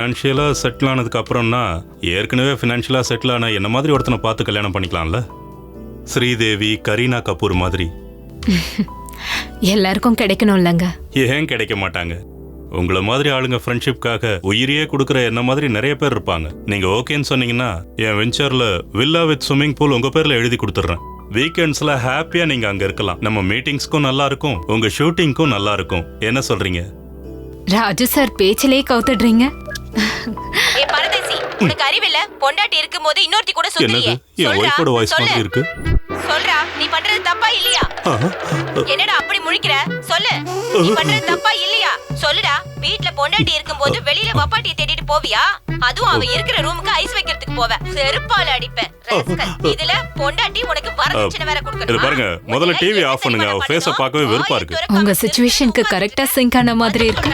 ஃபினான்ஷியலாக செட்டில் ஆனதுக்கு அப்புறம்னா ஏற்கனவே ஃபினான்ஷியலாக செட்டில் ஆன என்ன மாதிரி ஒருத்தனை பார்த்து கல்யாணம் பண்ணிக்கலாம்ல. ஸ்ரீதேவி, கரீனா கபூர் மாதிரி. எல்லாருக்கும் கிடைக்கணும் இல்லைங்க. ஏன் கிடைக்க மாட்டாங்க? உங்களை மாதிரி ஆளுங்க ஃப்ரெண்ட்ஷிப்காக உயிரியே கொடுக்குற என்ன மாதிரி நிறைய பேர் இருப்பாங்க. நீங்க ஓகேன்னு சொன்னீங்கன்னா என் வெஞ்சர்ல வில்லா வித் ஸ்விம்மிங் பூல் உங்க பேர்ல எழுதி கொடுத்துட்றேன். வீக்கெண்ட்ஸ்ல ஹாப்பியா நீங்க அங்க இருக்கலாம். நம்ம மீட்டிங்ஸ்க்கும் நல்லா இருக்கும், உங்க ஷூட்டிங்க்கும் நல்லா இருக்கும். என்ன சொல்றீங்க? ராஜு சார் பேச்சிலே கவுத்துடுறீங்க. ஏ பரதேசி, உனக்கு அறிவில்ல? பொண்டாட்டி இருக்கும்போது இன்னொருத்தி கூட என்னது? சுத்துறியே. என் ஒய்ஃபோட வாய்ஸ் மாதிரி இருக்கு. சொல்றா, நீ பண்றது தப்பா இல்லையா? என்னடா அப்படி முழிக்கிற? சொல்லு, நீ பண்றது தப்பா இல்லையா? சொல்லுடா. வீட்ல பொண்டாட்டி இருக்கும்போது வெளியில வப்பாட்டியை தேடிட்டு போவியா? அதுவும் அவ இருக்கிற ரூமுக்கு ஐஸ் வைக்கிறதுக்கு போவ. செருப்பால அடிப்பேன். இதுல பொண்டாட்டி உனக்கு வரதட்சணை வேற கொடுக்கணும். இது பாருங்க, முதல்ல டிவி ஆஃப் பண்ணுங்க. அவ ஃபேஸ பார்க்கவே வெறுப்பா இருக்கு. உங்க சிச்சுவேஷனுக்கு கரெக்டா சிங்க் ஆன மாதிரி இருக்கு.